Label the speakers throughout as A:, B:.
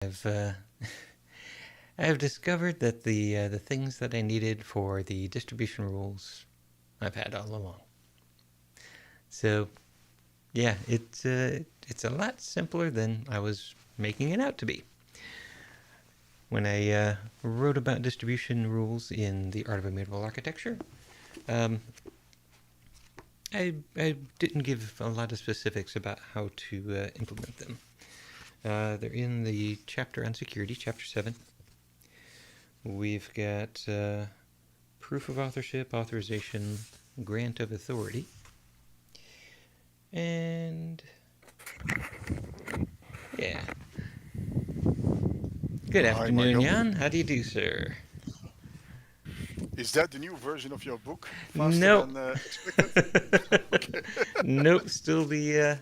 A: I've I've discovered that the things that I needed for the distribution rules I've had all along. So yeah, it's a lot simpler than I was making it out to be. When I wrote about distribution rules in The Art of Immutable Architecture, I didn't give a lot of specifics about how to implement them. They're in the chapter on security, chapter 7. We've got proof of authorship, authorization, grant of authority. And yeah. Good
B: Hi,
A: afternoon,
B: Michael.
A: Jan. How do you do, sir?
B: Is that the new version of your book? Faster
A: Nope.
B: than expected? Okay.
A: Nope. Still the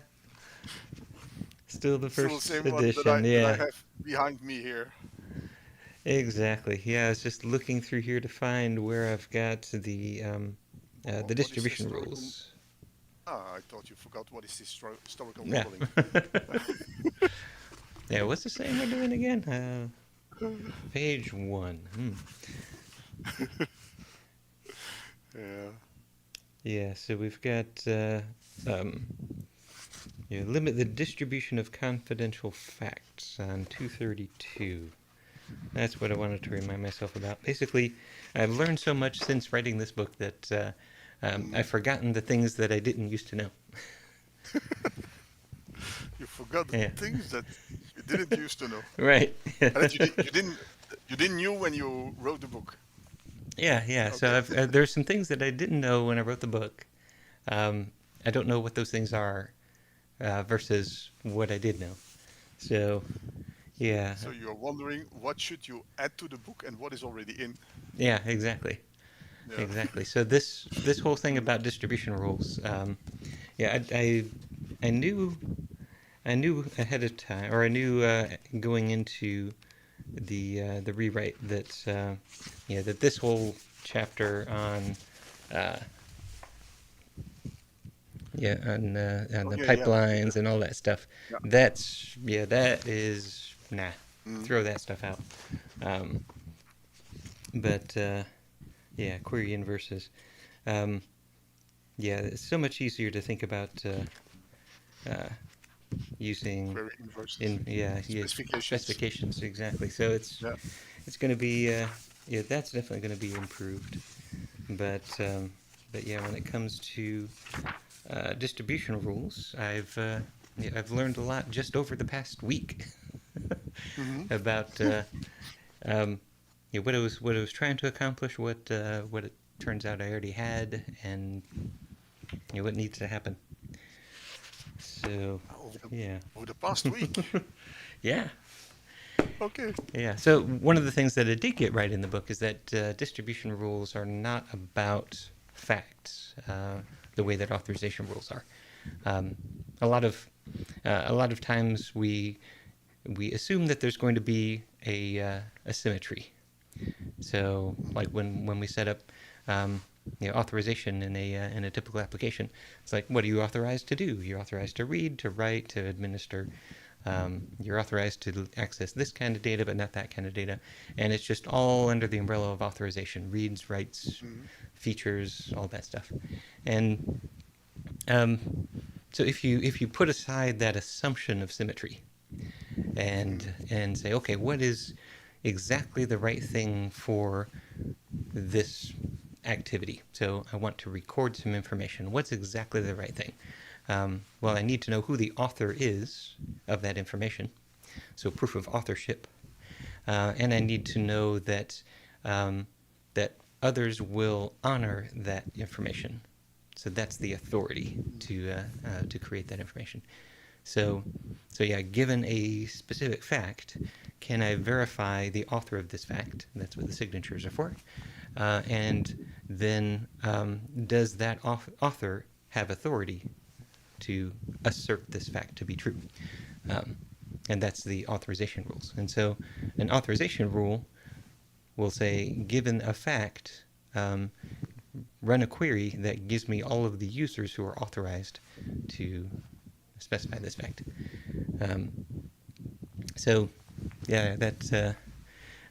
B: Still the
A: first
B: same one that I
A: edition.
B: that I
A: Yeah.
B: have behind me here.
A: Exactly. Yeah. I was just looking through here to find where I've got the
B: What is
A: distribution
B: historical?
A: rules.
B: Ah, I thought you forgot what is historical
A: Yeah.
B: modeling.
A: Yeah. What's the saying we're doing again? Page 1.
B: Yeah.
A: Yeah. So we've got um, limit the distribution of confidential facts on 232. That's what I wanted to remind myself about. Basically, I've learned so much since writing this book that
B: Mm.
A: I've forgotten the things that I didn't used to know.
B: You forgot the
A: Yeah.
B: things that you didn't used to know,
A: Right.
B: and that you didn't knew when you wrote the book.
A: Yeah, yeah. So
B: Okay.
A: there's some things that I didn't know when I wrote the book. Um, I don't know what those things are versus what I did know. So, yeah,
B: So you're wondering what should you add to the book and what is already in.
A: yeah, exactly.
B: Yeah.
A: Exactly. So this whole thing
B: Mm.
A: about distribution rules, yeah, I knew ahead of time, or I knew going into the rewrite that that this whole chapter on uh, on
B: Oh
A: the
B: yeah, yeah,
A: pipelines and all that stuff,
B: yeah.
A: that is nah,
B: Mm.
A: throw that stuff out. Um, but yeah, query inverses. Um, yeah, it's so much easier to think about uh, using
B: Query inverses,
A: yeah
B: specifications.
A: specifications exactly. So
B: Yeah.
A: it's going to be yeah, that's definitely going to be improved. But yeah, when it comes to distribution rules, I've learned a lot just over the past week
B: Hmm.
A: about um, what I was trying to accomplish, what it turns out I already had, and what needs to happen. So
B: Over the
A: yeah,
B: over the past week.
A: yeah.
B: Okay.
A: Yeah. So one of the things that I did get right in the book is that distribution rules are not about facts the way that authorization rules are. Um, a lot of times we assume that there's going to be a symmetry. So
B: Mm.
A: like when we set up authorization in a typical application, it's like, what are you authorized to do? You're authorized to read, to write, to administer. You're authorized to access this kind of data, but not that kind of data. And it's just all under the umbrella of authorization: reads, writes,
B: Mm.
A: features, all that stuff. And um, so if you put aside that assumption of symmetry
B: Mm.
A: and say, okay, what is exactly the right thing for this activity? So I want to record some information. What's exactly the right thing? Well, I need to know who the author is of that information, so proof of authorship, and I need to know that that others will honor that information. So that's the authority to create that information. So, so yeah, given a specific fact, can I verify the author of this fact? That's what the signatures are for. And then does that author have authority to assert this fact to be true? Um, and that's the authorization rules. And so an authorization rule will say, given a fact, run a query that gives me all of the users who are authorized to specify this fact. Um, so Yeah,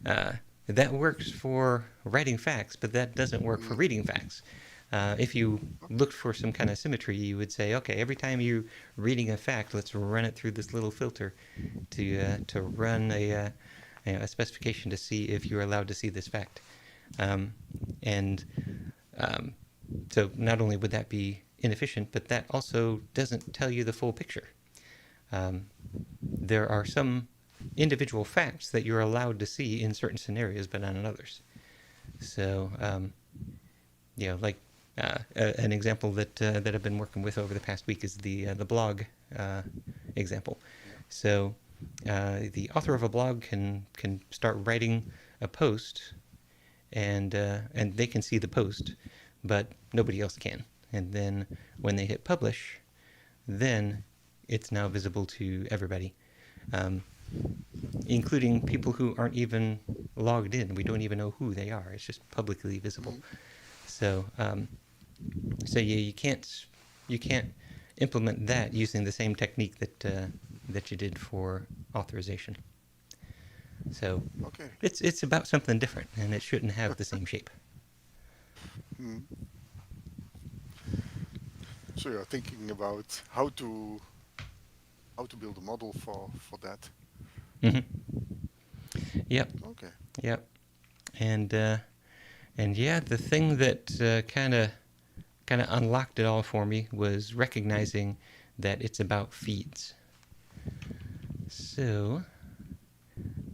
A: uh, that works for writing facts, but that doesn't work for
B: Mm,
A: reading facts. If you looked for some kind of symmetry, you would say, okay, every time you're reading a fact, let's run it through this little filter to run a specification to see if you're allowed to see this fact. And um, so not only would that be inefficient, but that also doesn't tell you the full picture. Um, there are some individual facts that you're allowed to see in certain scenarios, but not in others. So, like an example that I've been working with over the past week is the blog example.
B: yeah.
A: So, the author of a blog can start writing a post, and they can see the post, but nobody else can. And then when they hit publish, then it's now visible to everybody, um, including people who aren't even logged in. We don't even know who they are. It's just publicly visible.
B: Mm,
A: So, so you can't implement that using the same technique that you did for authorization. So,
B: okay.
A: it's about something different, and it shouldn't have the same shape.
B: Mm. So you're thinking about how to build a model for that.
A: Hmm. Yep,
B: Okay.
A: yep, and yeah, the thing that kind of unlocked it all for me was recognizing that it's about feeds. So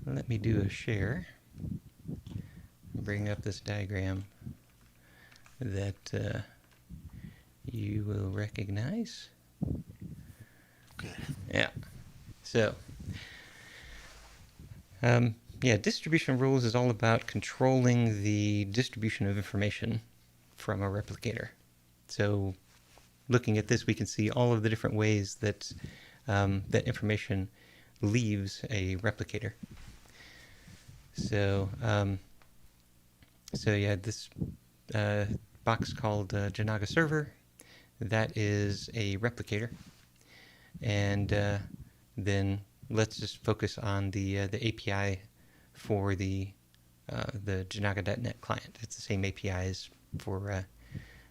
A: let me do a share, bring
B: Yeah.
A: up this diagram that you will recognize.
B: Okay.
A: Yeah. So, yeah, distribution rules is all about controlling the distribution of information from a replicator. So, looking at this, we can see all of the different ways that information leaves a replicator. So, yeah, this uh, box called Jinaga server, that is a replicator, and then let's just focus on the API for the Jinaga.net client. It's the same APIs for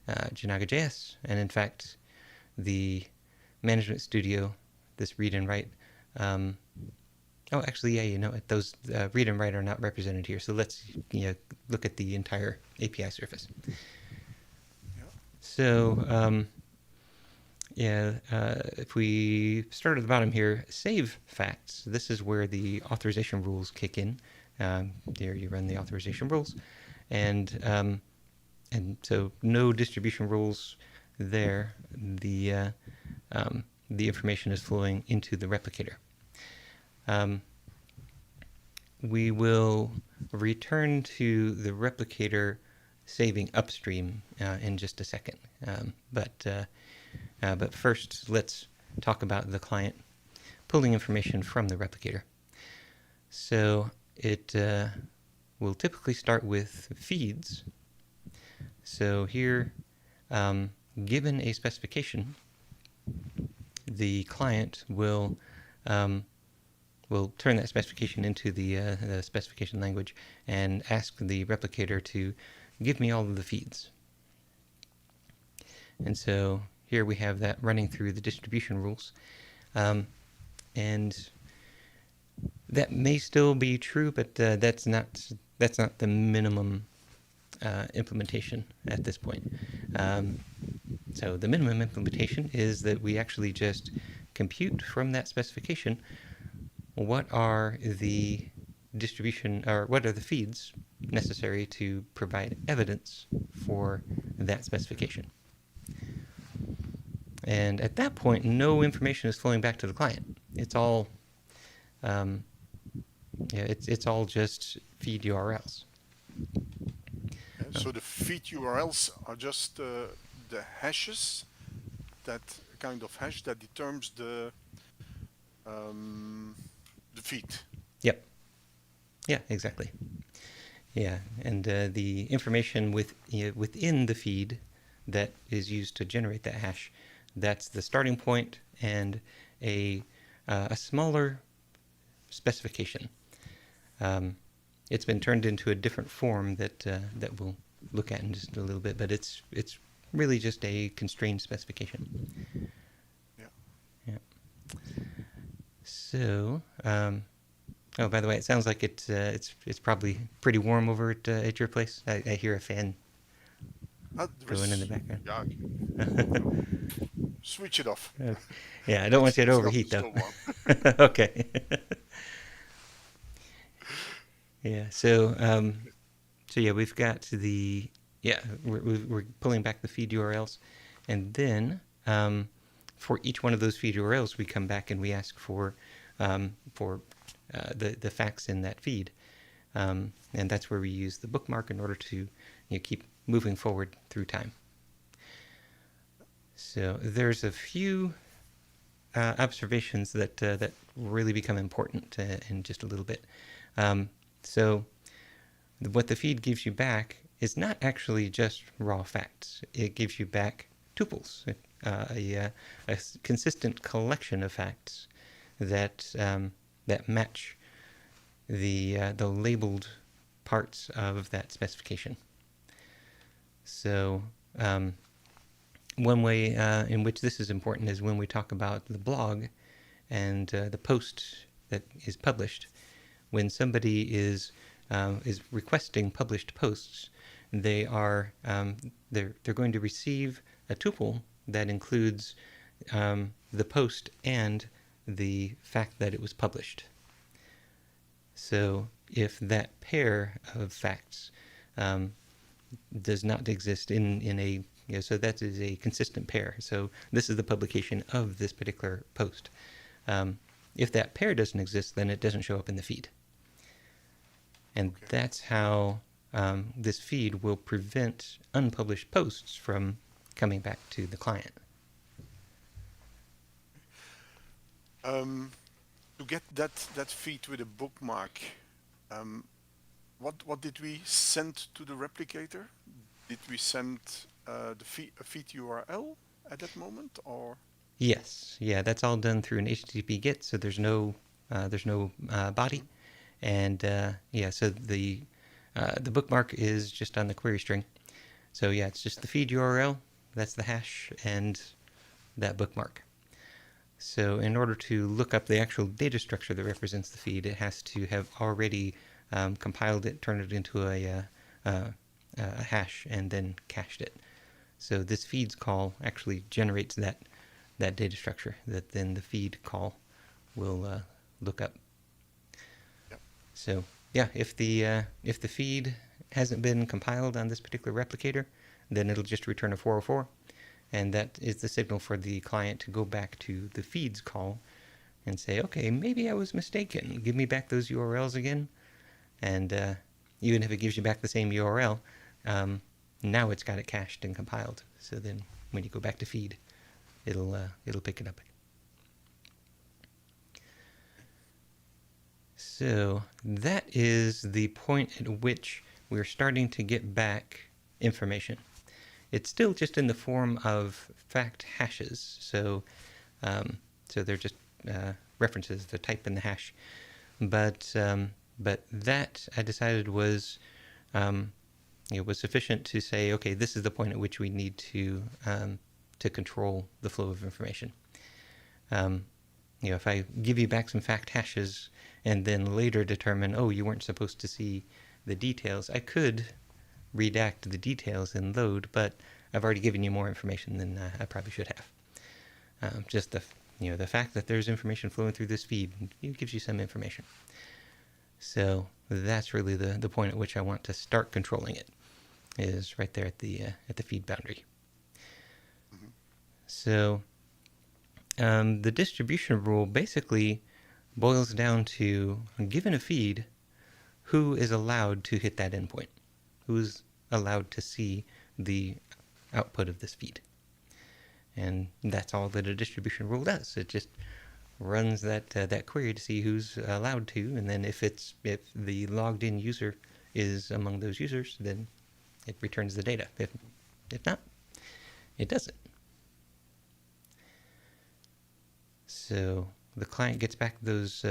A: Jinaga.js, and in fact, the management studio, this read and write. Um, oh, actually, yeah, those read and write are not represented here. So let's look at the entire API surface.
B: Yeah.
A: So yeah, if we start at the bottom here, save facts. This is where the authorization rules kick in. There you run the authorization rules, and so no distribution rules there. The information is flowing into the replicator. Um, we will return to the replicator saving upstream in just a second. But first, let's talk about the client pulling information from the replicator. So it will typically start with feeds. So here, given a specification, the client will turn that specification into the specification language and ask the replicator to give me all of the feeds. And so here we have that running through the distribution rules. And that may still be true, but that's not the minimum implementation at this point. So the minimum implementation is that we actually just compute from that specification what are the distribution, or what are the feeds necessary to provide evidence for that specification. And at that point, no information is flowing back to the client. It's all um, it's all just feed URLs.
B: Yeah. So the feed URLs are just the hashes, that kind of hash that determines um, the feed.
A: Yep. Yeah, exactly. Yeah, and the information within the feed that is used to generate that hash, that's the starting point and a smaller specification. It's been turned into a different form that we'll look at in just a little bit, but it's really just a constrained specification.
B: Yeah.
A: Yeah. So, oh, by the way, it sounds like it's probably pretty warm over at your place. I hear a fan
B: There
A: going in the
B: is.
A: background.
B: Yeah. So switch it off.
A: Yeah, I don't want you to
B: It's not
A: overheat though.
B: so warm.
A: Okay. Yeah. So yeah, we've got the yeah we're pulling back the feed URLs, and then for each one of those feed URLs, we come back and we ask for the facts in that feed, and that's where we use the bookmark in order to keep moving forward through time. So there's a few observations that really become important in just a little bit. So what the feed gives you back is not actually just raw facts. It gives you back tuples, a consistent collection of facts that that match the labeled parts of that specification. So one way in which this is important is when we talk about the blog and the post that is published. When somebody is requesting published posts, they are they're going to receive a tuple that includes the post and the fact that it was published. So if that pair of facts does not exist in a so that is a consistent pair. So this is the publication of this particular post. If that pair doesn't exist, then it doesn't show up in the feed. And
B: Okay.
A: that's how this feed will prevent unpublished posts from coming back to the client.
B: To get that feed with a bookmark, what did we send to the replicator? Did we send a feed URL at that moment, or?
A: Yes, yeah, that's all done through an HTTP GET, so there's no body,
B: Mhm.
A: and yeah, so the bookmark is just on the query string. So yeah, it's just the feed URL, that's the hash, and that bookmark. So in order to look up the actual data structure that represents the feed, it has to have already compiled it, turned it into a hash, and then cached it. So this feeds call actually generates that data structure that then the feed call will look up.
B: Yeah.
A: So yeah, if the feed hasn't been compiled on this particular replicator, then it'll just return a 404, and that is the signal for the client to go back to the feeds call and say, okay, maybe I was mistaken. Give me back those URLs again, and even if it gives you back the same URL, now it's got it cached and compiled. So then when you go back to feed, it'll pick it up. So that is the point at which we're starting to get back information. It's still just in the form of fact hashes, so so they're just references, the type in the hash. But that I decided was was sufficient to say, okay, this is the point at which we need to control the flow of information. If I give you back some fact hashes and then later determine, oh, you weren't supposed to see the details, I could redact the details and load, but I've already given you more information than I probably should have. Just the fact that there's information flowing through this feed, it gives you some information. So that's really the point at which I want to start controlling it, is right there at the feed boundary.
B: Mm-hmm.
A: So the distribution rule basically boils down to, given a feed, who is allowed to hit that endpoint, who's allowed to see the output of this feed. And that's all that a distribution rule does. It just runs that query to see who's allowed to, and then if the logged in user is among those users, then it returns the data. If not, it doesn't. So the client gets back those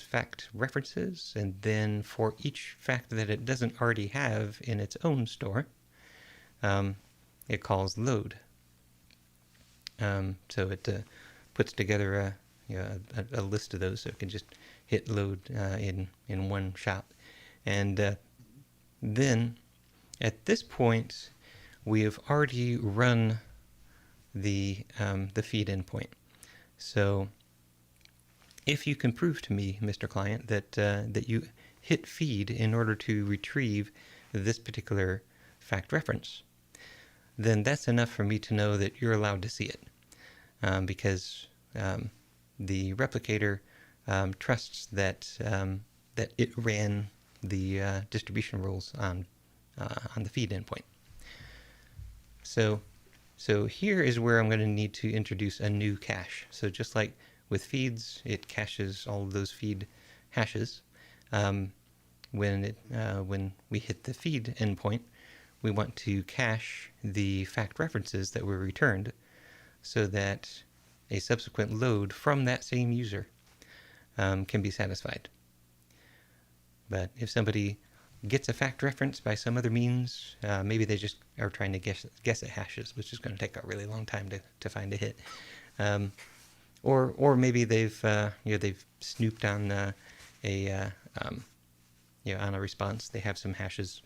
A: fact references, and then for each fact that it doesn't already have in its own store, it calls load. So it puts together a list of those, so it can just hit load in one shot. And then at this point, we have already run the feed endpoint. So if you can prove to me, Mr. Client, that you hit feed in order to retrieve this particular fact reference, then that's enough for me to know that you're allowed to see it, because the replicator trusts that that it ran the distribution rules on the feed endpoint. So here is where I'm going to need to introduce a new cache. So just like with feeds, it caches all of those feed hashes. When we hit the feed endpoint, we want to cache the fact references that were returned, so that a subsequent load from that same user can be satisfied. But if somebody gets a fact reference by some other means, maybe they just are trying to guess at hashes, which is going to take a really long time to find a hit. Or maybe they've snooped on on a response. They have some hashes.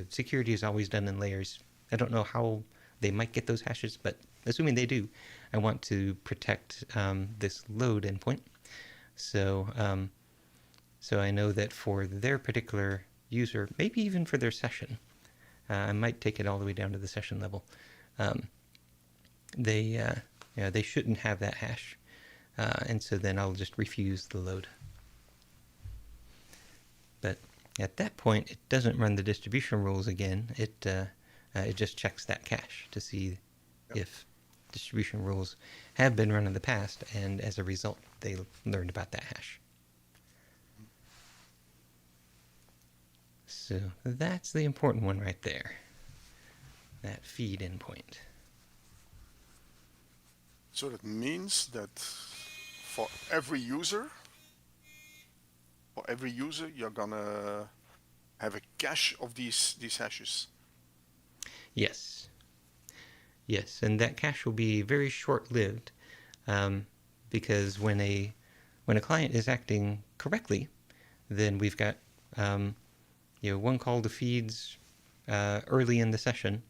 A: Security is always done in layers. I don't know how they might get those hashes, but assuming they do, I want to protect this load endpoint. So I know that for their particular user, maybe even for their session, I might take it all the way down to the session level. They shouldn't have that hash, and so then I'll just refuse the load. But at that point, it doesn't run the distribution rules again. It just checks that cache to see if distribution rules have been run in the past, and as a result, they learned about that hash. So that's the important one right there, that feed endpoint.
B: So that means that for every user, you're gonna have a cache of these hashes.
A: Yes, and that cache will be very short-lived, because when a client is acting correctly, then we've got one call to feeds early in the session,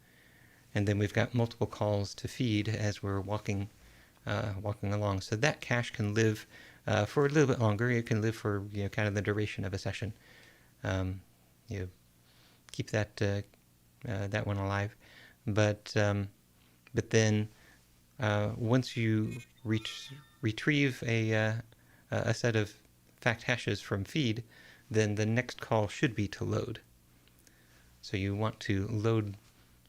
A: and then we've got multiple calls to feed as we're walking along. So that cache can live for a little bit longer. It can live for kind of the duration of a session. Keep that one alive. But then once you retrieve a set of fact hashes from feed, then the next call should be to load. So you want to load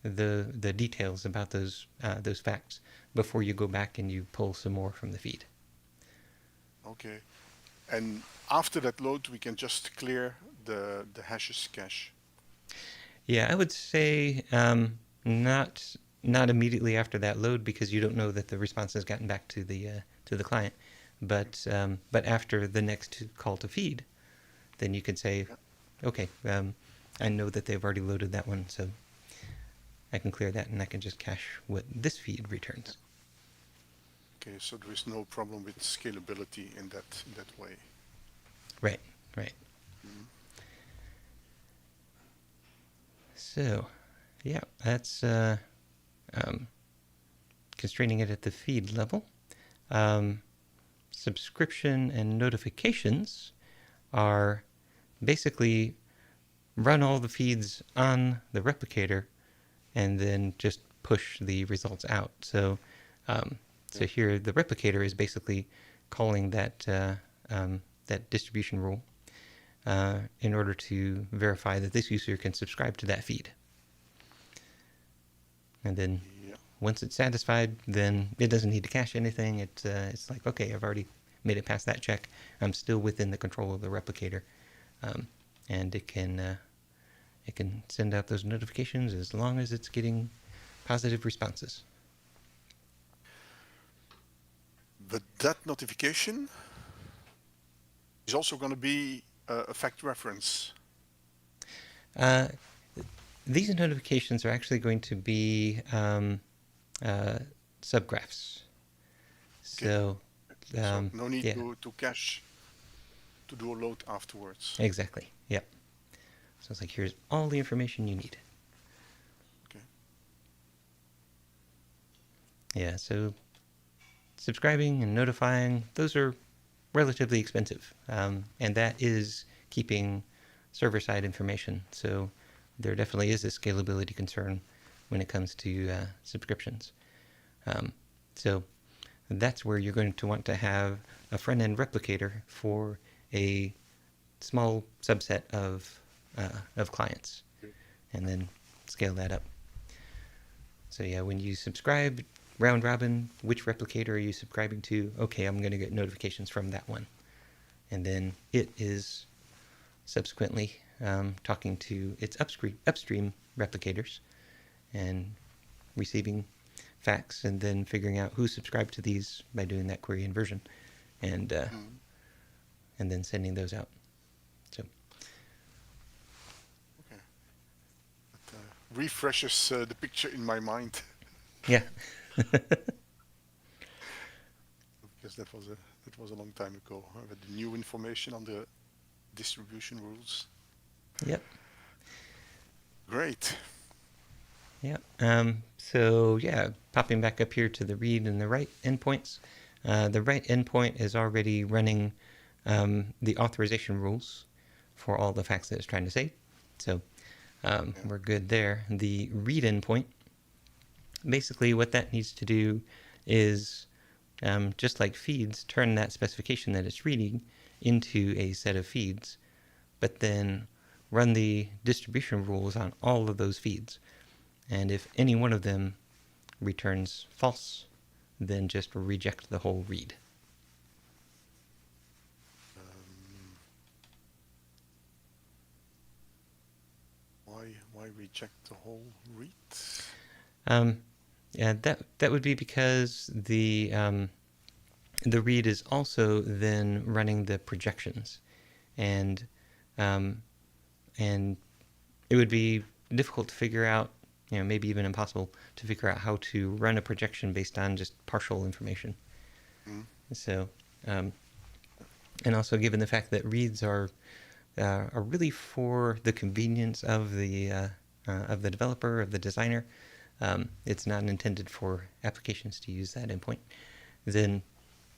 A: the details about those facts before you go back and you pull some more from the feed.
B: Okay. And after that load, we can just clear the hashes cache.
A: Yeah, I would say not immediately after that load, because you don't know that the response has gotten back to the client. But after the next call to feed, then you could say, okay, I know that they've already loaded that one, so I can clear that, and I can just cache what this feed returns.
B: Okay, so there is no problem with scalability in that way.
A: Right. Mm-hmm. So, yeah, that's constraining it at the feed level. Subscription and notifications are basically run all the feeds on the replicator and then just push the results out. So here the replicator is basically calling that distribution rule in order to verify that this user can subscribe to that feed. And then once it's satisfied, then it doesn't need to cache anything. It's like, okay, I've already made it past that check. I'm still within the control of the replicator, and it can send out those notifications as long as it's getting positive responses.
B: But that notification is also going to be a fact reference.
A: Uh, these notifications are actually going to be uh, subgraphs.
B: Okay.
A: So,
B: So no need
A: yeah,
B: to cache to do a load afterwards.
A: exactly. Yep. So it's like, here's all the information you need.
B: Okay.
A: Yeah, so subscribing and notifying, those are relatively expensive. And that is keeping server-side information. So there definitely is a scalability concern when it comes to subscriptions. So that's where you're going to want to have a front-end replicator for a small subset of clients,
B: Okay.
A: and then scale that up. So yeah, when you subscribe, round robin, which replicator are you subscribing to? Okay, I'm going to get notifications from that one. And then it is subsequently talking to its upstream replicators and receiving facts, and then figuring out who subscribed to these by doing that query inversion, and
B: Mm.
A: and then sending those out. So
B: Okay. That refreshes the picture in my mind
A: yeah.
B: because that was a long time ago. With the new information on the distribution rules.
A: Yep.
B: Great.
A: Yep. So yeah, popping back up here to the read and the write endpoints. The write endpoint is already running the authorization rules for all the facts that it's trying to say. So
B: Yeah.
A: we're good there. The read endpoint, basically what that needs to do is, just like feeds, turn that specification that it's reading into a set of feeds, but then run the distribution rules on all of those feeds. And if any one of them returns false, then just reject the whole read.
B: Um, why reject the whole read?
A: Yeah, that would be because the read is also then running the projections, and um, and it would be difficult to figure out, maybe even impossible to figure out how to run a projection based on just partial information.
B: Mm.
A: So, and also given the fact that reads are really for the convenience of the developer, of the designer. It's not intended for applications to use that endpoint. Then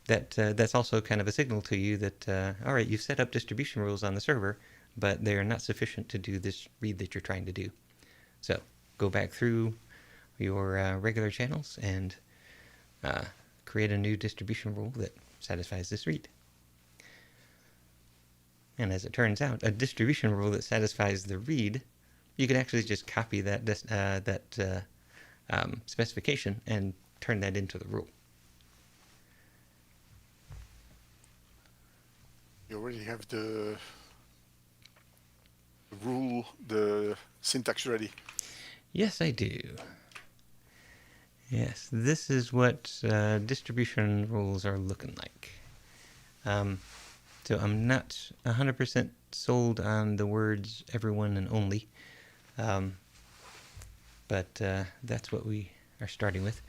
A: that's also kind of a signal to you that all right, you've set up distribution rules on the server, but they are not sufficient to do this read that you're trying to do. So go back through your regular channels and create a new distribution rule that satisfies this read. And as it turns out, a distribution rule that satisfies the read, you can actually just copy that specification and turn that into the rule.
B: You already have the rule, the syntax ready.
A: Yes, I do. Yes, this is what distribution rules are looking like. So I'm not 100% sold on the words everyone and only, but that's what we are starting with.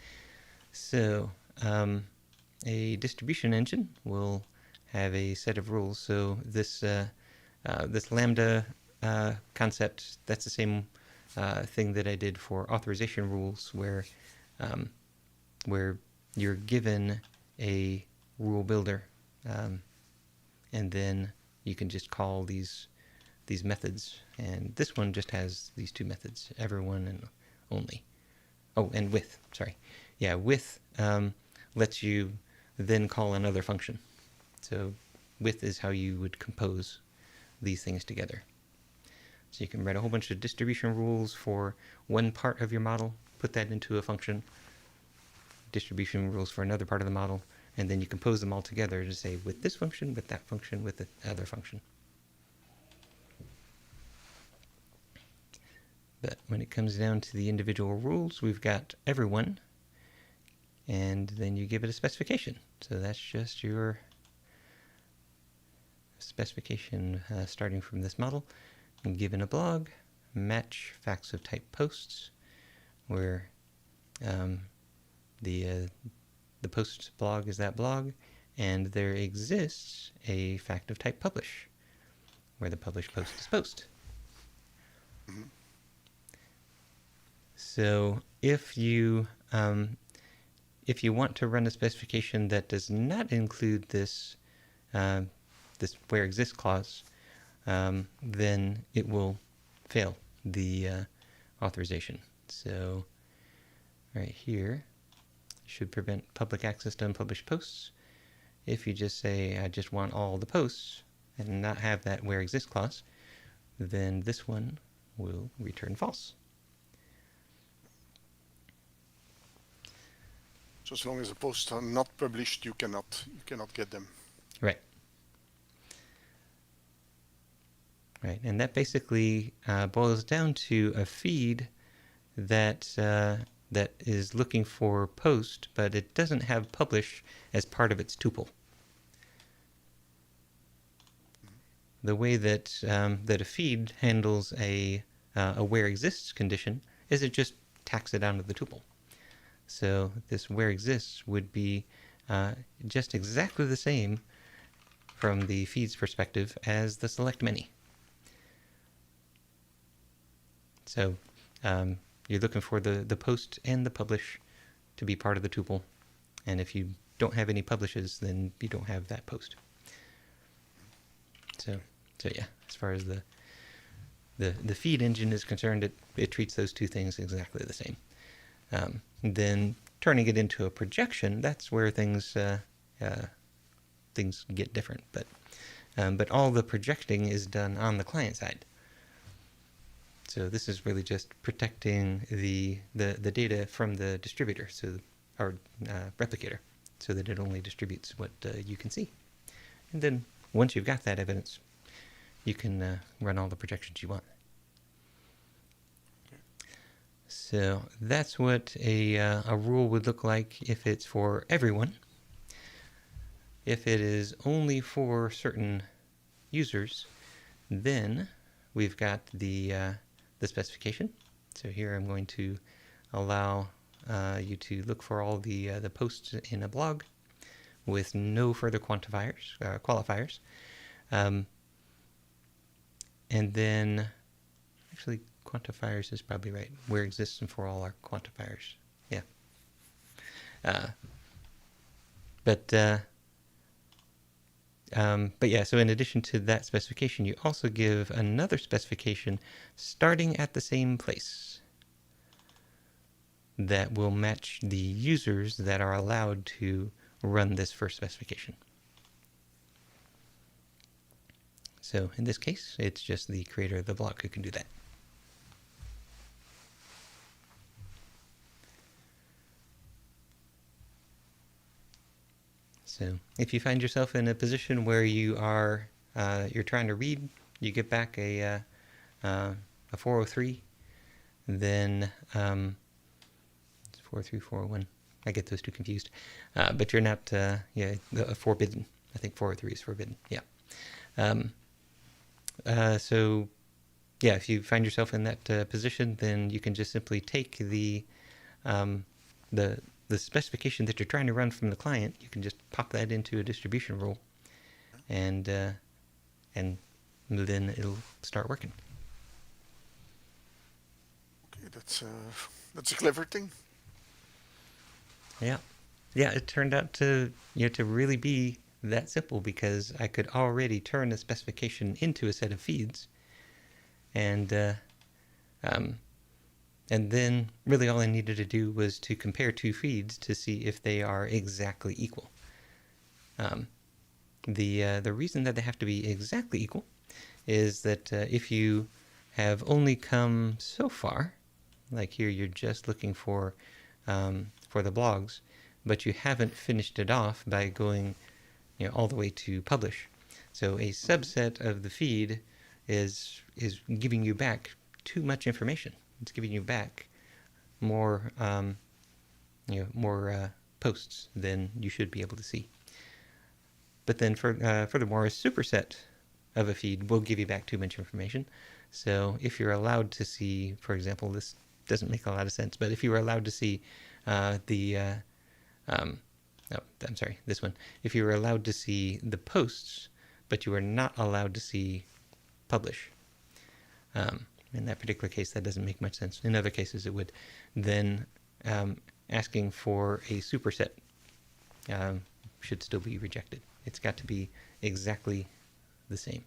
A: So a distribution engine will have a set of rules. So this lambda concept, that's the same thing that I did for authorization rules, um, where you're given a rule builder, and then you can just call these methods. And this one just has these two methods: everyone and only. Oh, and with. Sorry, yeah, with lets you then call another function. So with is how you would compose these things together. So you can write a whole bunch of distribution rules for one part of your model, put that into a function, distribution rules for another part of the model, and then you compose them all together to say with this function, with that function, with the other function. But when it comes down to the individual rules, we've got everyone, and then you give it a specification. So that's just your specification starting from this model. And given a blog, match facts of type posts, where the post blog is that blog, and there exists a fact of type publish, where the published post is post.
B: Mm-hmm.
A: So if you want to run a specification that does not include this this where exists clause, then it will fail the authorization. So right here, should prevent public access to unpublished posts. If you just say, I just want all the posts and not have that where exists clause, then this one will return false.
B: So as long as the posts are not published, you cannot get them.
A: Right. Right, and that basically boils down to a feed that that is looking for post, but it doesn't have publish as part of its tuple. The way that that a feed handles a where exists condition is it just tacks it onto the tuple. So this where exists would be just exactly the same from the feed's perspective as the select many. So you're looking for the post and the publish to be part of the tuple. And if you don't have any publishes, then you don't have that post. So yeah, as far as the feed engine is concerned, it treats those two things exactly the same. Then turning it into a projection, that's where things get different. But all the projecting is done on the client side. So this is really just protecting the data from the distributor, so our replicator, so that it only distributes what you can see. And then once you've got that evidence, you can run all the projections you want. So that's what a rule would look like if it's for everyone. If it is only for certain users, then we've got the specification. So here I'm going to allow you to look for all the posts in a blog with no further qualifiers. And then, actually, quantifiers is probably right. Where exists and for all our quantifiers. Yeah. But yeah, so in addition to that specification, you also give another specification starting at the same place that will match the users that are allowed to run this first specification. So in this case, it's just the creator of the blog who can do that. So if you find yourself in a position where you are you're trying to read, you get back a 403, then 403, 401. I get those two confused. But you're not forbidden. I think 403 is forbidden. Yeah. So yeah, if you find yourself in that position, then you can just simply take the specification that you're trying to run from the client. You can just pop that into a distribution rule, and then it'll start working.
B: Okay, that's a clever thing.
A: Yeah, it turned out to really be that simple, because I could already turn a specification into a set of feeds, and then really all I needed to do was to compare two feeds to see if they are exactly equal. The reason that they have to be exactly equal is that if you have only come so far, like here you're just looking for the blogs, but you haven't finished it off by going all the way to publish. So a subset of the feed is giving you back too much information. It's giving you back more posts, then you should be able to see. But then furthermore, a superset of a feed will give you back too much information. So if you're allowed to see, for example, this doesn't make a lot of sense, but if you were allowed to see I'm sorry, this one. If you were allowed to see the posts, but you were not allowed to see publish, in that particular case, that doesn't make much sense. In other cases, it would. Then asking for a superset should still be rejected. It's got to be exactly the same.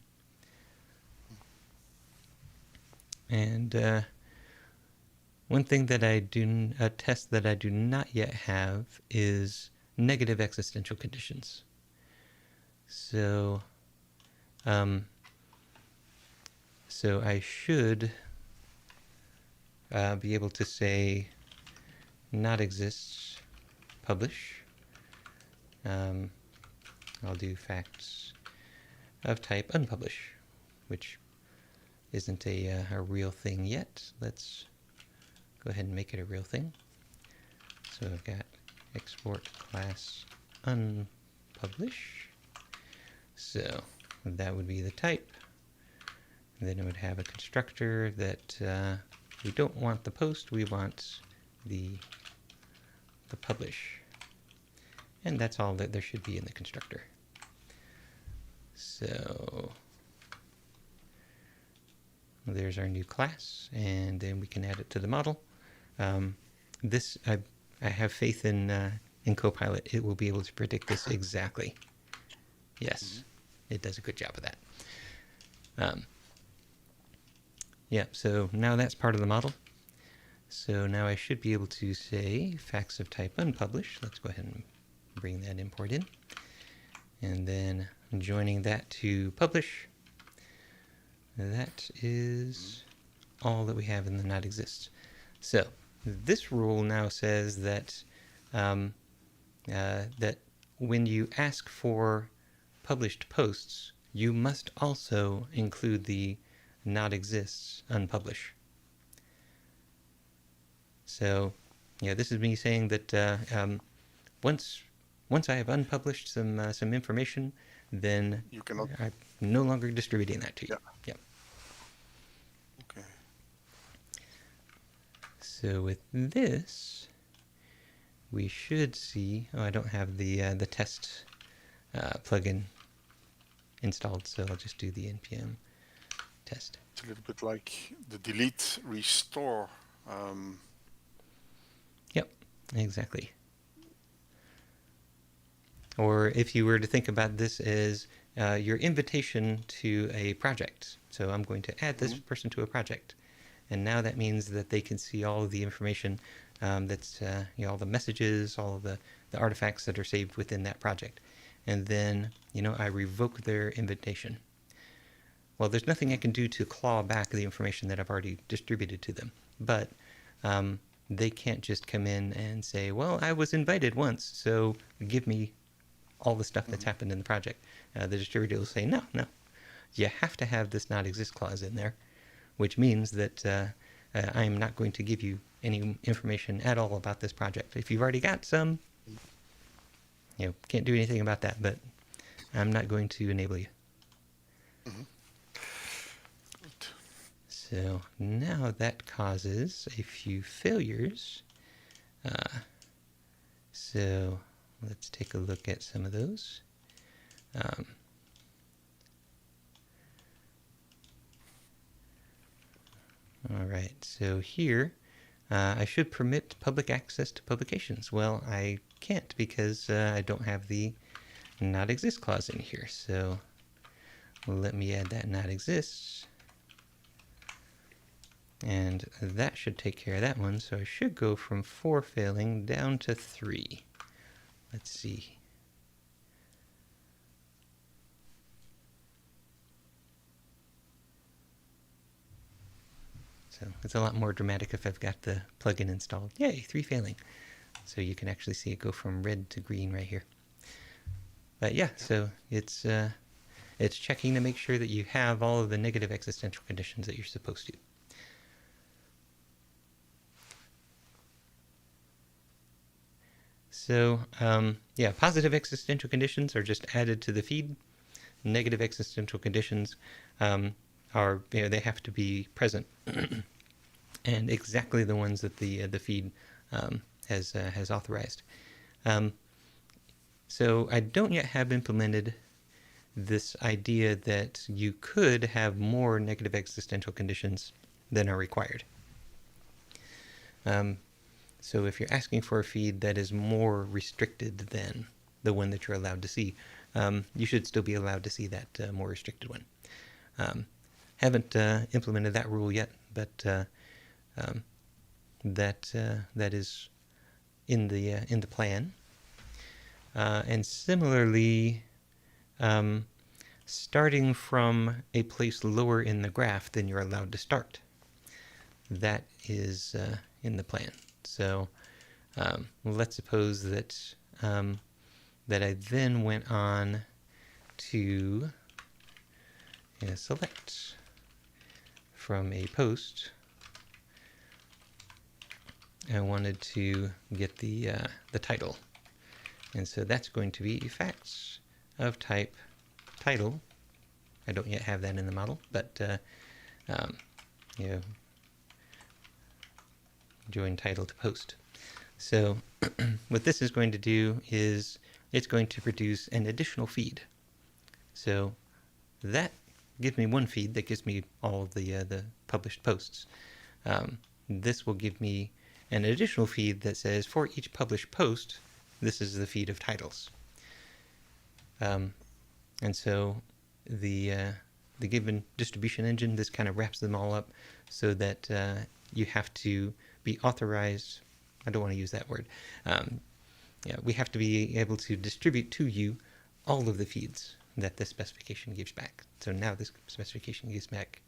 A: And one thing that a test that I do not yet have is negative existential conditions. So I should be able to say not exists, publish. I'll do facts of type unpublish, which isn't a real thing yet. Let's go ahead and make it a real thing. So I've got export class unpublish. So that would be the type. And then it would have a constructor that we don't want the post, we want the publish. And that's all that there should be in the constructor. So there's our new class, and then we can add it to the model. This I have faith in Copilot. It will be able to predict this exactly. Yes, it does a good job of that. Yeah, so now that's part of the model. So now I should be able to say facts of type unpublish. Let's go ahead and bring that import in. And then joining that to publish. That is all that we have in the not exists. So this rule now says that that when you ask for published posts, you must also include the not exists unpublish. So yeah, this is me saying that once I have unpublished some information, then
B: You cannot.
A: I'm no longer distributing that to you.
B: Yeah.
A: Yep.
B: Okay.
A: So with this, we should see. Oh, I don't have the test plugin installed, so I'll just do the npm test.
B: It's a little bit like the delete restore.
A: Yep, exactly. Or if you were to think about this as your invitation to a project. So I'm going to add this person to a project. And now that means that they can see all of the information that's, all the messages, all of the artifacts that are saved within that project. And then, I revoke their invitation. Well, there's nothing I can do to claw back the information that I've already distributed to them. But they can't just come in and say, well, I was invited once, so give me all the stuff that's happened in the project. The distributor will say, no, you have to have this not exist clause in there, which means that I am not going to give you any information at all about this project. If you've already got some, can't do anything about that, but I'm not going to enable you. So now that causes a few failures. So let's take a look at some of those. All right, so here I should permit public access to publications. Well, I can't because I don't have the not exist clause in here. So let me add that not exists. And that should take care of that one. So I should go from 4 failing down to 3. Let's see. So it's a lot more dramatic if I've got the plugin installed. Yay, 3 failing. So you can actually see it go from red to green right here. But yeah, so it's checking to make sure that you have all of the negative existential conditions that you're supposed to. So yeah, positive existential conditions are just added to the feed. Negative existential conditions are, they have to be present, and exactly the ones that the feed has authorized. Um, so I don't yet have implemented this idea that you could have more negative existential conditions than are required. Um, so if you're asking for a feed that is more restricted than the one that you're allowed to see, you should still be allowed to see that more restricted one. Haven't implemented that rule yet, but um, that is in the plan. And similarly, um, starting from a place lower in the graph than you're allowed to start. That is in the plan. So let's suppose that that I then went on to select from a post. I wanted to get the title, and so that's going to be facts of type title. I don't yet have that in the model, but join title to post. So what this is going to do is it's going to produce an additional feed. So that gives me one feed that gives me all of the published posts. This will give me an additional feed that says for each published post, this is the feed of titles. And so the given distribution engine, this kind of wraps them all up so that you have to be authorized. I don't want to use that word. We have to be able to distribute to you all of the feeds that this specification gives back. So now this specification gives back,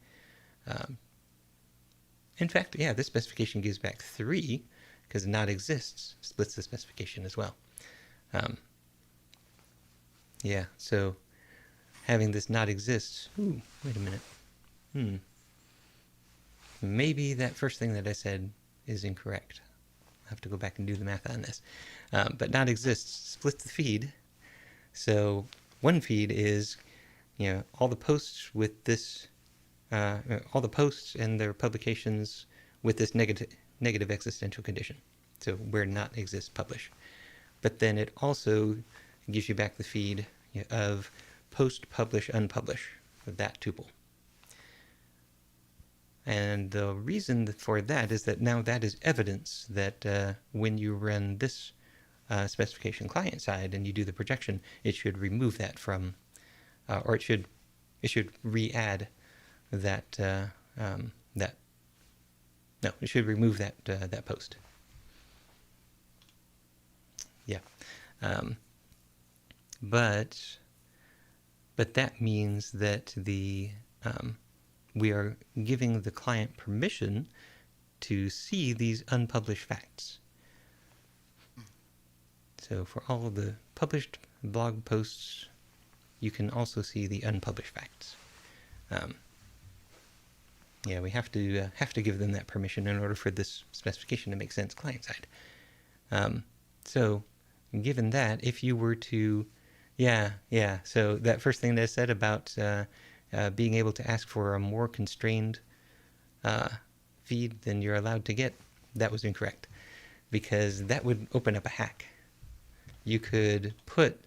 A: in fact, this specification gives back 3, because not exists splits the specification as well. So having this not exist, wait a minute. Maybe that first thing that I said is incorrect. I'll have to go back and do the math on this. But not exists splits the feed. So one feed is, all the posts with this, all the posts and their publications with this negative existential condition. So where not exists publish. But then it also gives you back the feed of post, publish, unpublish, that tuple. And the reason for that is that now that is evidence that when you run this specification client side and you do the projection, it should remove that from, or it should re-add that it should remove that post. But that means that we are giving the client permission to see these unpublished facts. So for all of the published blog posts, you can also see the unpublished facts. We have to give them that permission in order for this specification to make sense client side. So given that, if you were to, so that first thing that I said about being able to ask for a more constrained feed than you're allowed to get, that was incorrect, because that would open up a hack. You could put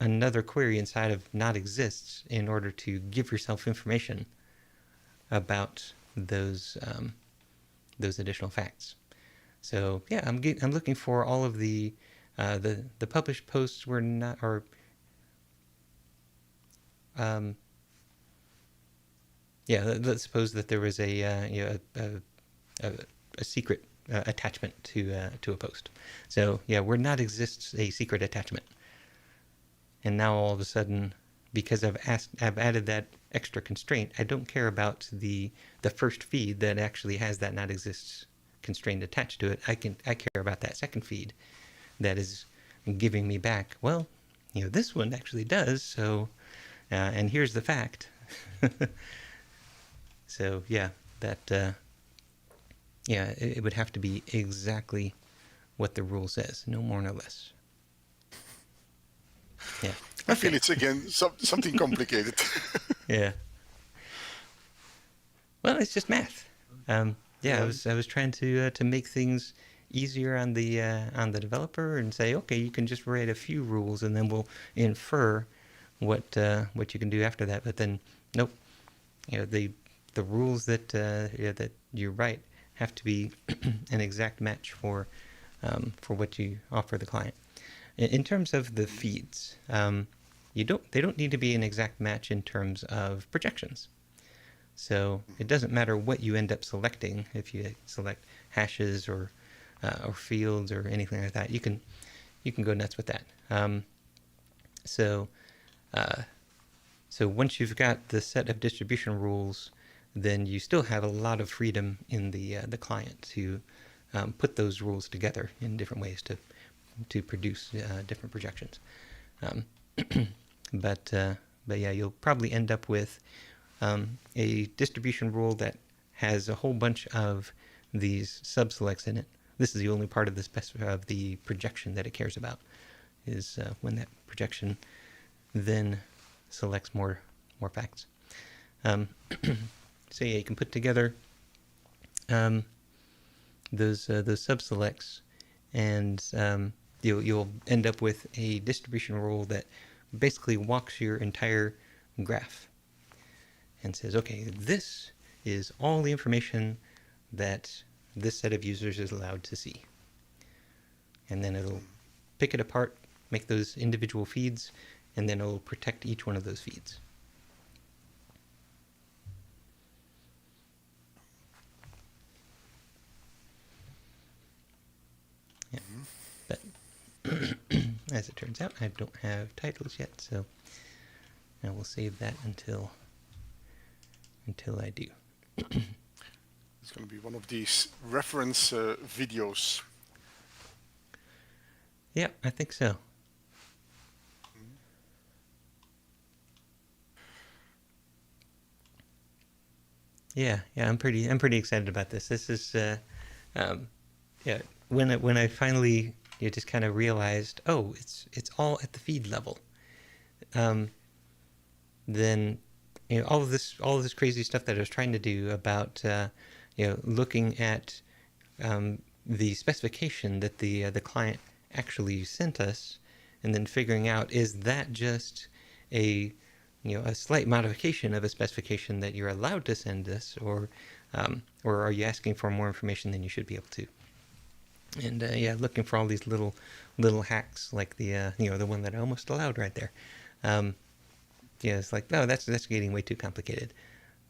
A: another query inside of not exists in order to give yourself information about those additional facts. So I'm looking for all of the published posts were not, or let's suppose that there was a secret attachment to a post. So where not exists a secret attachment, and now all of a sudden, because I've added that extra constraint, I don't care about the first feed that actually has that not exists constraint attached to it. I care about that second feed that is giving me back, well, this one actually does, so and here's the fact. So it would have to be exactly what the rule says, no more, no less. Yeah.
B: I feel
A: Okay.
B: it's again something complicated.
A: Yeah. Well, it's just math. Yeah,
B: Yeah.
A: I was trying to make things easier on the developer and say, okay, you can just write a few rules and then we'll infer what you can do after that. But then, nope. You know, the rules that that you write have to be an exact match for what you offer the client. In terms of the feeds, they don't need to be an exact match in terms of projections. So it doesn't matter what you end up selecting. If you select hashes or fields or anything like that, you can go nuts with that. So uh, so once you've got the set of distribution rules, then you still have a lot of freedom in the client to put those rules together in different ways to produce different projections. Um, but but yeah, you'll probably end up with a distribution rule that has a whole bunch of these subselects in it. This is the only part of of the projection that it cares about, is when that projection then selects more facts. Um, so yeah, you can put together um, those subselects, and you'll end up with a distribution rule that basically walks your entire graph and says, okay, this is all the information that this set of users is allowed to see. And then it'll pick it apart, make those individual feeds, and then it'll protect each one of those feeds. Yeah. But as it turns out, I don't have titles yet, so I will save that until I do.
B: It's going to be one of these reference videos.
A: Yeah, I think so. Yeah, I'm pretty excited about this. This is yeah, when I finally just kind of realized, oh, it's all at the feed level. Um, then all of this crazy stuff that I was trying to do about looking at the specification that the client actually sent us, and then figuring out, is that just a a slight modification of a specification that you're allowed to send us, or are you asking for more information than you should be able to? And yeah, looking for all these little hacks, like the one that I almost allowed right there. Yeah, it's like, no, that's getting way too complicated.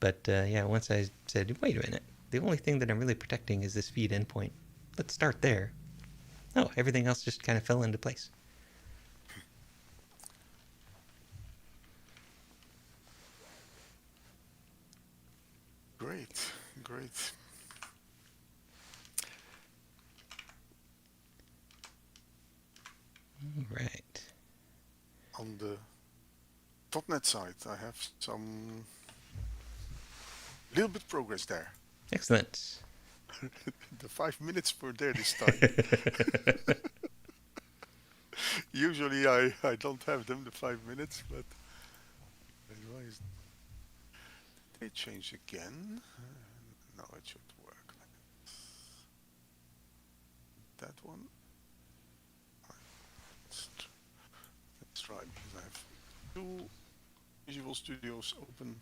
A: But yeah, once I said, wait a minute, the only thing that I'm really protecting is this feed endpoint. Let's start there. Oh, everything else just kind of fell into place.
B: Great, great.
A: Right.
B: On the .NET side, I have some little bit progress there.
A: Excellent.
B: The 5 minutes were there this time. Usually I don't have them, the 5 minutes, but otherwise they change again. Now it should work. That one. Let's try, because I have two Visual Studios open.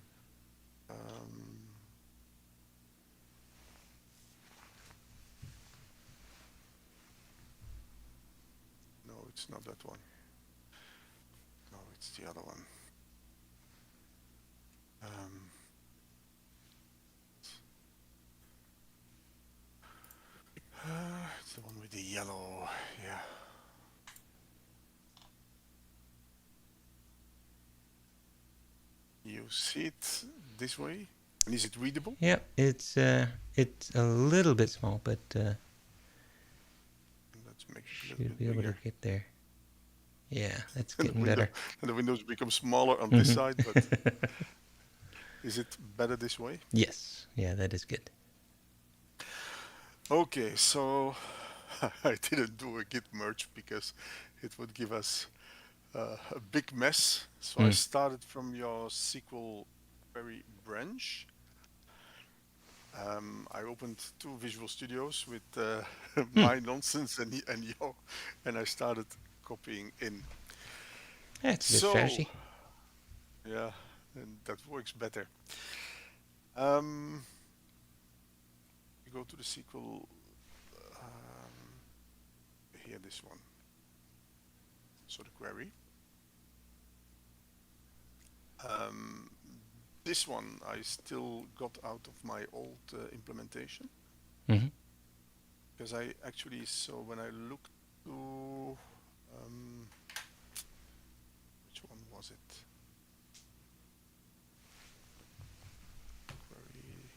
B: No, it's not that one. No, it's the other one. It's the one with the yellow, yeah. You see it this way? And is it readable?
A: Yeah, it's a little bit small, but
B: Let's make it a little
A: should
B: bit
A: be able
B: bigger.
A: to get there. Yeah, that's
B: And
A: getting better.
B: the windows become smaller on this side, but is it better this way?
A: Yes, yeah, that is good.
B: Okay, so I didn't do a git merge because it would give us a big mess. So I
A: Mm.
B: started from your SQL query branch. I opened two Visual Studios with
A: Hmm.
B: my nonsense and your, and I started copying in.
A: That's a good
B: So
A: strategy.
B: yeah, and that works better. Um, you go to the SQL here, this one. So the query. Um, this one I still got out of my old implementation
A: Mm-hmm.
B: because I actually so when I looked to which one was it? Query.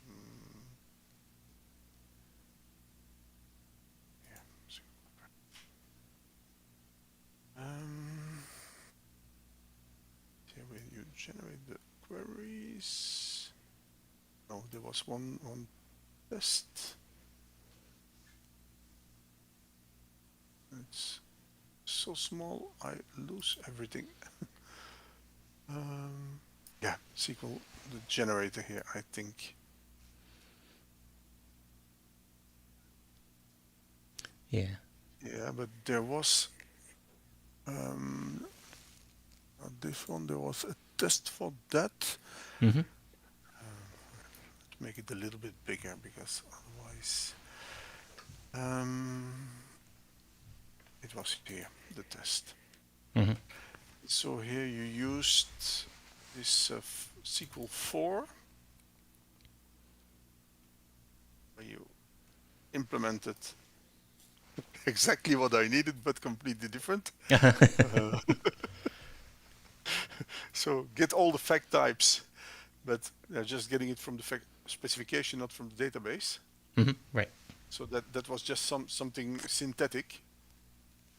B: Mm, yeah. Um, here when you generate the queries. No, there was one test. It's so small I lose everything. Um, yeah, SQL the generator here I think.
A: Yeah.
B: Yeah, but there was um, this one. There was a test for that.
A: Mm-hmm.
B: Let's make it a little bit bigger because otherwise, um, it was here the test.
A: Mm-hmm.
B: So here you used this SQL 4 where you implemented exactly what I needed but completely different. Uh, so get all the fact types, but just getting it from the fact specification, not from the database.
A: Mm-hmm. Right.
B: So that was just something synthetic,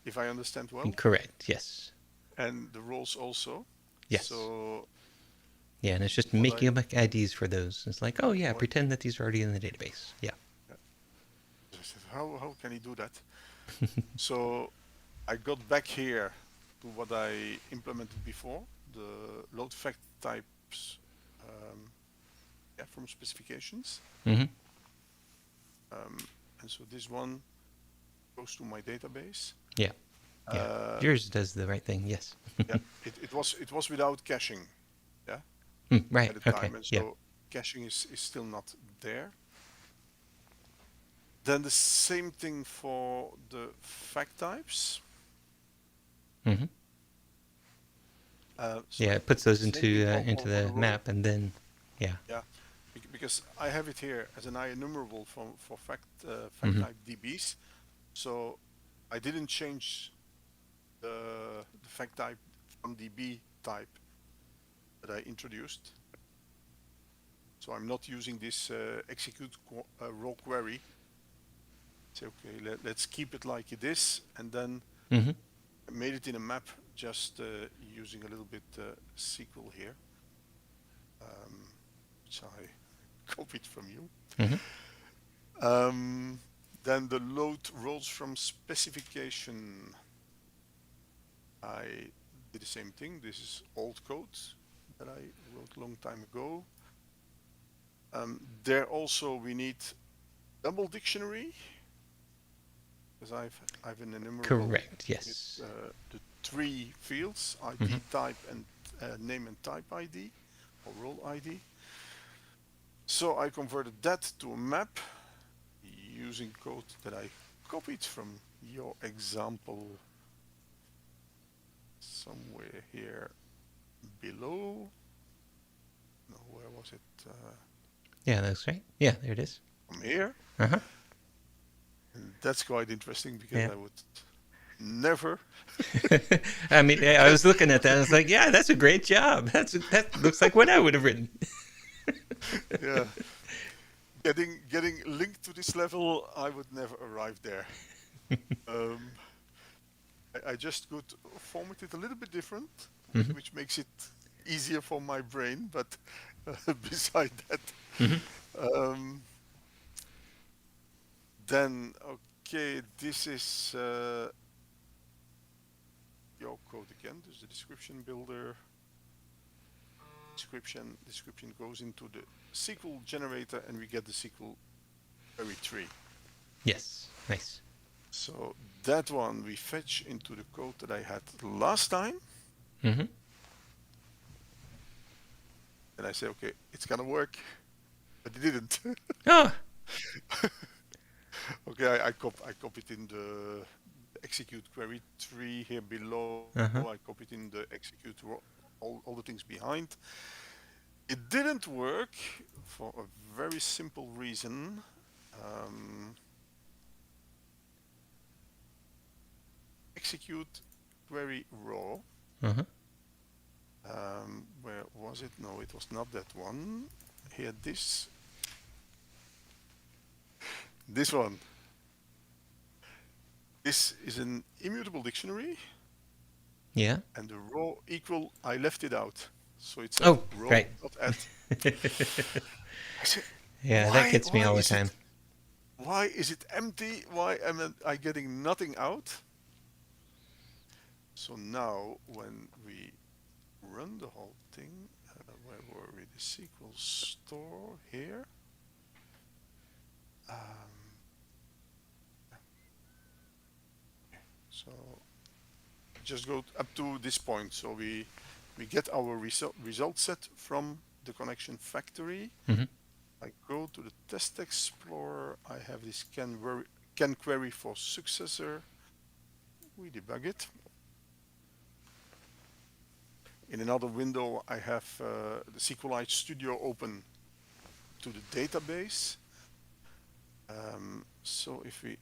B: if I understand well,
A: Correct. Yes.
B: and the roles also.
A: Yes.
B: So
A: Yeah, and it's just
B: what
A: making up IDs for those. It's like, oh yeah,
B: what
A: pretend that these are already in the database. Yeah.
B: yeah, I said, how can he do that? So I got back here to what I implemented before, the load fact types, yeah, from specifications.
A: Mm-hmm.
B: Um, and so this one goes to my database.
A: Yeah. Yeah.
B: Uh,
A: Yours does the right thing. Yes.
B: yeah, it was without caching, yeah,
A: Mm, right.
B: at the
A: Okay.
B: time, and
A: Yeah.
B: so caching is still not there. Then the same thing for the fact types.
A: Mm-hmm.
B: So
A: Yeah. It puts those
B: same thing
A: into
B: for the
A: the
B: role.
A: map, and then yeah.
B: Yeah, because I have it here as an IEnumerable for fact
A: Mm-hmm.
B: type DBs. So I didn't change the fact type from DB type that I introduced. So I'm not using this execute raw query. Say, okay, let's keep it like it is, and then
A: Mm-hmm.
B: I made it in a map just using a little bit SQL here, which I copied from you.
A: Mm-hmm.
B: Um, then the load roles from specification. I did the same thing. This is old code that I wrote a long time ago. There also we need double dictionary because I've an enumerable
A: Correct.
B: with
A: Yes.
B: the three fields:
A: Mm-hmm.
B: ID, type, and name and type ID or role ID. So I converted that to a map using code that I copied from your example somewhere here below. No, where was it?
A: Yeah, that's right. Yeah, there it is.
B: From here.
A: Uh huh.
B: And that's quite interesting because
A: Yeah.
B: I would never.
A: I mean, I was looking at that. And I was like, yeah, that's a great job. That looks like what I would have written.
B: Yeah, getting linked to this level, I would never arrive there. Um, I just could format it a little bit different,
A: Mm-hmm.
B: which makes it easier for my brain, but beside that,
A: Mm-hmm.
B: um, then okay, this is your code again. There's the description builder. Description goes into the SQL generator, and we get the SQL query tree.
A: Yes. Nice.
B: So that one we fetch into the code that I had last time,
A: Mm-hmm.
B: and I say, okay, it's gonna work, but it didn't.
A: Oh.
B: Okay, I copied in the execute query tree here below. I
A: Uh-huh.
B: copied in the execute all the things behind. It didn't work for a very simple reason. Um, execute query raw.
A: Uh-huh.
B: Where was it? No, it was not that one. Here, this one. This is an immutable dictionary,
A: Yeah.
B: and the raw equal, I left it out. So it said
A: Oh, right.
B: raw.add. I said,
A: Yeah, that gets me
B: why
A: all the
B: is
A: time.
B: it why is it empty? Why am I getting nothing out? So now when we run the whole thing, where were we? The SQL store here. Um, so just go up to this point. So we get our result set from the connection factory.
A: Mm-hmm.
B: I go to the test explorer. I have this can query for successor. We debug it. In another window, I have the SQLite Studio open to the database. So if we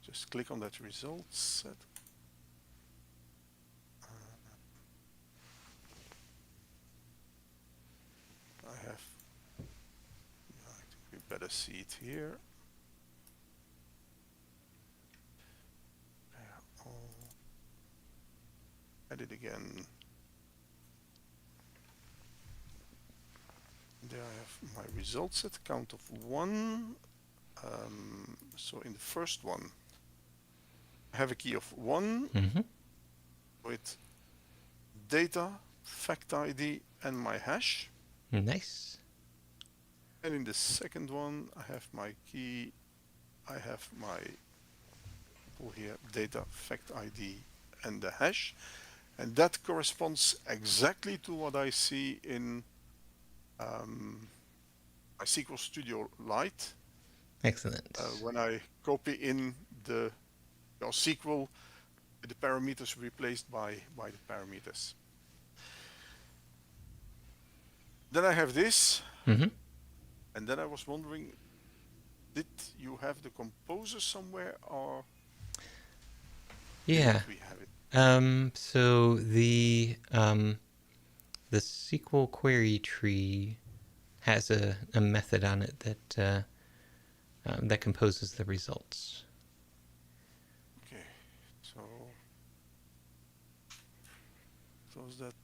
B: just click on that result set, I have, I think we better see it here. I'll edit again. There I have my result set, count of 1. So in the first one, I have a key of 1
A: Mm-hmm.
B: with data, fact ID, and my hash.
A: Nice.
B: And in the second one, I have my key, I have my here data, fact ID, and the hash. And that corresponds exactly to what I see in my SQL Studio Lite
A: Excellent.
B: when I copy in the SQL, the parameters replaced by the parameters. Then I have this,
A: Mm-hmm.
B: and then I was wondering, did you have the composer somewhere, or
A: Yeah.
B: didn't we have it?
A: So the SQL query tree has a method on it that composes the results.
B: Okay, so was that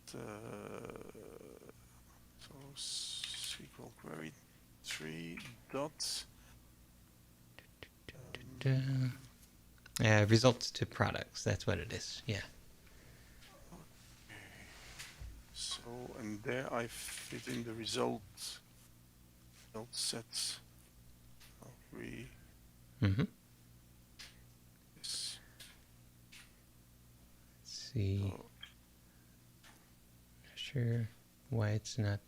B: so SQL query tree dot
A: Results to products. That's what it is. Yeah.
B: so, and there I fit in the result sets of
A: Mm-hmm.
B: this.
A: Let's see.
B: So,
A: Not sure why it's not.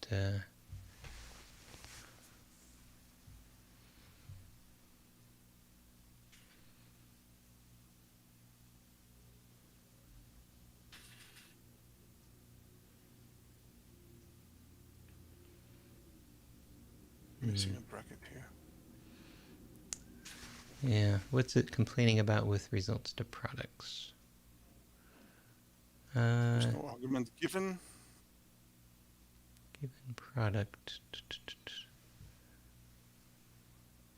B: missing a bracket here.
A: Yeah. What's it complaining about with results to products?
B: There's no argument given.
A: Given product.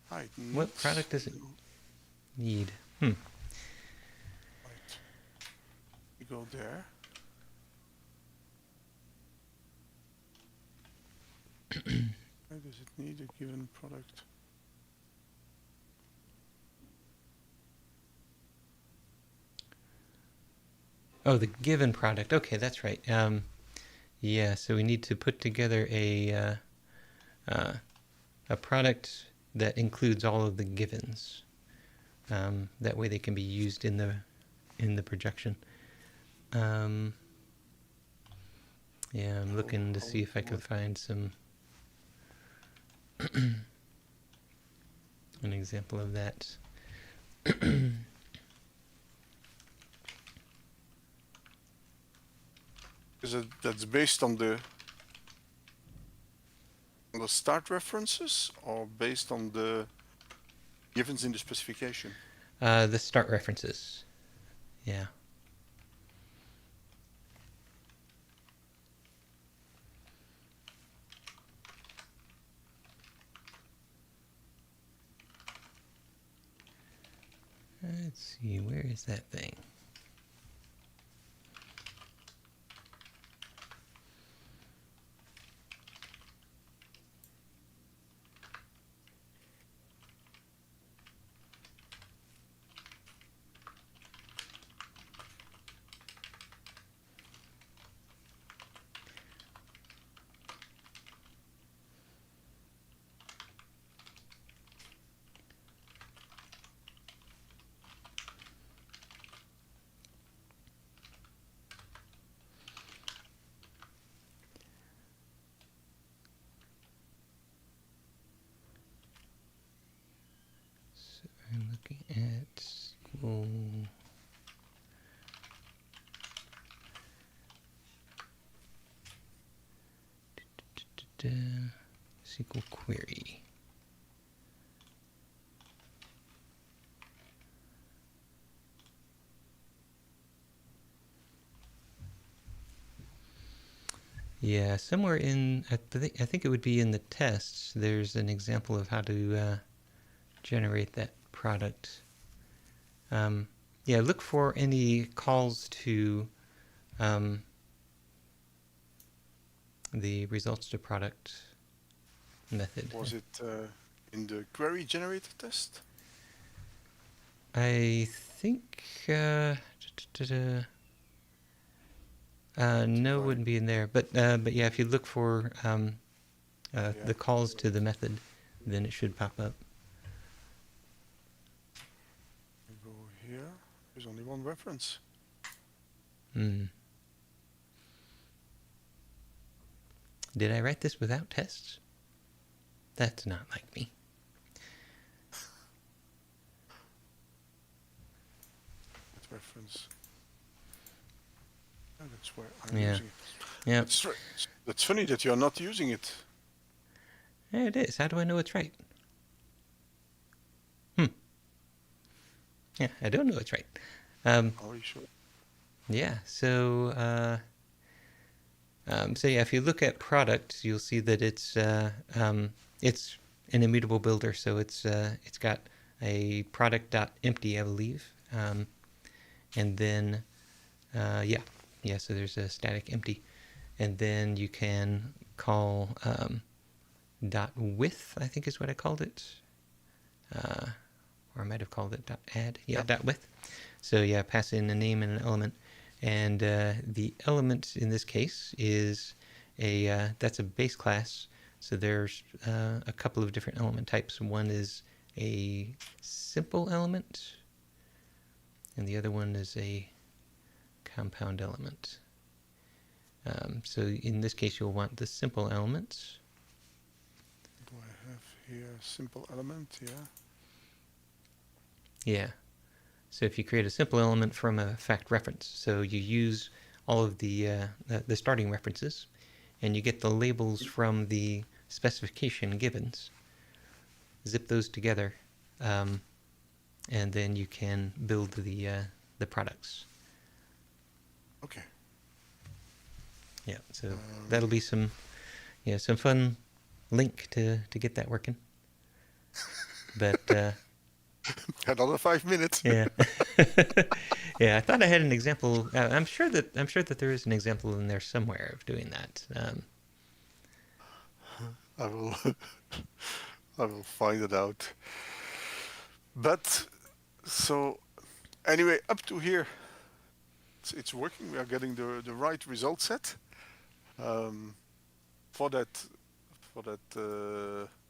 A: What
B: Needs,
A: product does it need? Hmm.
B: Right. We go there. Does it need a given product?
A: Oh, the given product. Okay, that's right. Yeah, so we need to put together a product that includes all of the givens. That way they can be used in the projection. Yeah, I'm looking to see if I can find an example of that.
B: That's based on the start references or based on the givens in the specification?
A: The start references. Yeah. Let's see, where is that thing? So I'm looking at SQL. SQL query. Yeah, somewhere in, I think it would be in the tests, there's an example of how to generate that product. Yeah, look for any calls to the results to product method.
B: Was it in the query generator test?
A: I think no, it wouldn't be in there. But yeah, if you look for the calls to the method, then it should pop up.
B: We go here. There's only one reference.
A: Did I write this without tests? That's not like me.
B: Reference. Oh, that's where I'm using it.
A: Yeah.
B: That's funny that you're not using it.
A: Yeah, it is. How do I know it's right? Yeah, I don't know it's right.
B: Are you sure?
A: Yeah. So so yeah, if you look at product, you'll see that it's an immutable builder. So it's got a product.empty, I believe, and then yeah. So there's a static empty, and then you can call dot with, I think is what I called it, or I might have called it dot add. Yeah, dot with. So yeah, pass in a name and an element. And the element in this case is that's a base class. So there's a couple of different element types. One is a simple element, and the other one is a compound element. So in this case, you'll want the simple elements.
B: Do I have here simple element? Yeah.
A: Yeah. So if you create a simple element from a fact reference, so you use all of the starting references, and you get the labels from the specification givens, zip those together, and then you can build the products.
B: Okay.
A: Yeah. So that'll be some fun link to get that working. But
B: another 5 minutes.
A: Yeah. Yeah, I thought I had an example. I'm sure that there is an example in there somewhere of doing that.
B: I will I will find it out. But so anyway, up to here, it's working. We are getting the right result set um, for that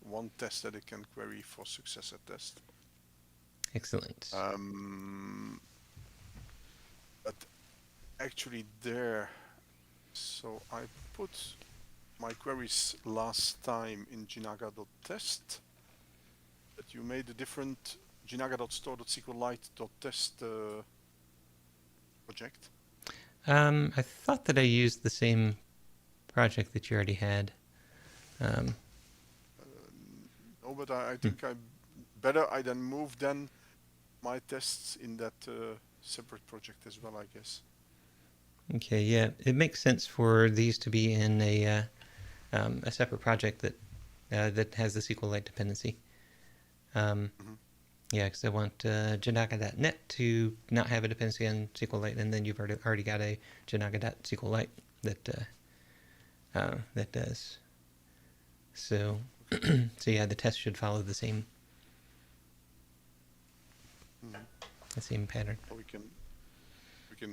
B: one test that it can query for successor test.
A: Excellent.
B: But actually there, so I put my queries last time in Jinaga.test, but you made a different Jinaga.store.sqlite.test project.
A: I thought that I used the same project that you already had.
B: No, but I think I then move my tests in that separate project as well, I guess.
A: Okay, yeah, it makes sense for these to be in a separate project that has the SQLite dependency. Yeah, because I want Jinaga.net to not have a dependency on SQLite, and then you've already got a Jinaga.SQLite that does. So, so yeah, the test should follow the same pattern.
B: Or we can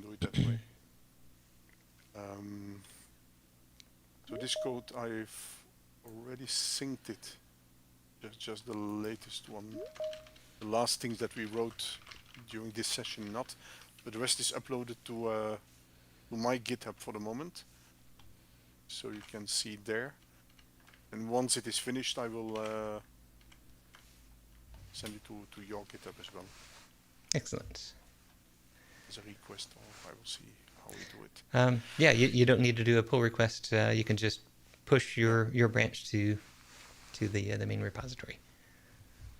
B: do it that way. So this code I've already synced it. Just the latest one. The last things that we wrote during this session, not. But the rest is uploaded to my GitHub for the moment. So you can see it there. And once it is finished, I will send it to your GitHub as well.
A: Excellent.
B: As a request, or I will see how we do it.
A: Yeah, you don't need to do a pull request. You can just push your branch to the main repository.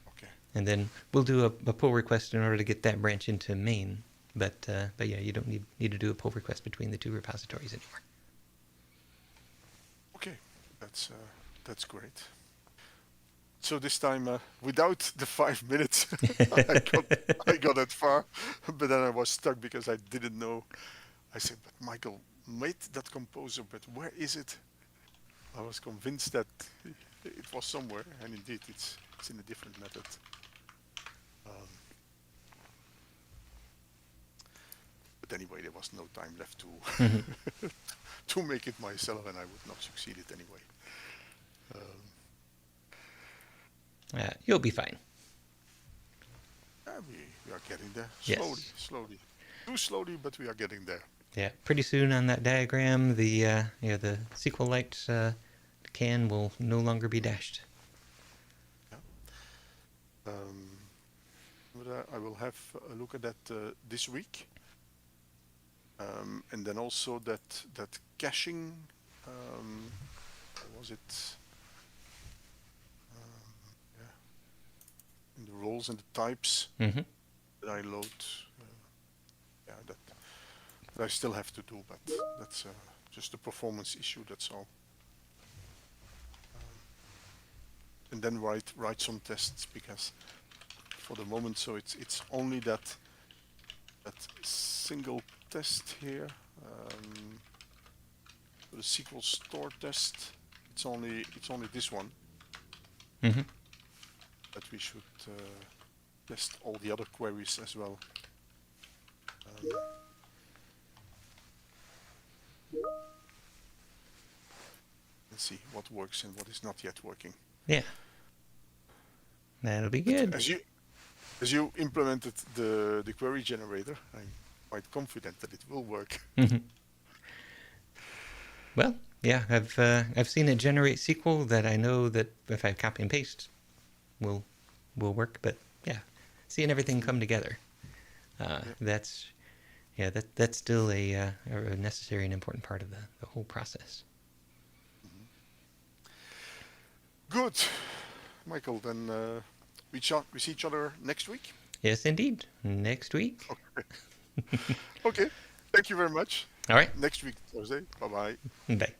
B: Okay.
A: And then we'll do a pull request in order to get that branch into main. But yeah, you don't need to do a pull request between the two repositories anymore.
B: Okay, that's great. So this time, without the 5 minutes, I got that far, but then I was stuck because I didn't know. I said, but Michael made that composer, but where is it? I was convinced that it was somewhere, and indeed it's in a different method. But anyway, there was no time left to to make it myself, and I would not succeed it anyway.
A: You'll be fine.
B: Yeah, we are getting there.
A: Yes.
B: Slowly. Too slowly, but we are getting there.
A: Yeah, pretty soon on that diagram, the SQLite can will no longer be dashed.
B: Yeah. But I will have a look at that this week. And then also that caching, what was it? In the roles and the types that I load. Yeah, that I still have to do, but that's just a performance issue. That's all. And then write some tests, because for the moment, so it's only that single test here, the SQL store test. It's only this one. But we should test all the other queries as well. Let's see what works and what is not yet working.
A: Yeah, that'll be good.
B: As you implemented the query generator, I'm quite confident that it will work.
A: Well, yeah, I've seen it generate SQL that I know that if I copy and paste will work. But yeah, seeing everything come together, that's still a necessary and important part of the whole process.
B: Good, Michael. Then we see each other next week.
A: Yes, indeed. Next week.
B: Okay. Okay. Thank you very much.
A: All right.
B: Next week, Thursday. Bye-bye.
A: Bye.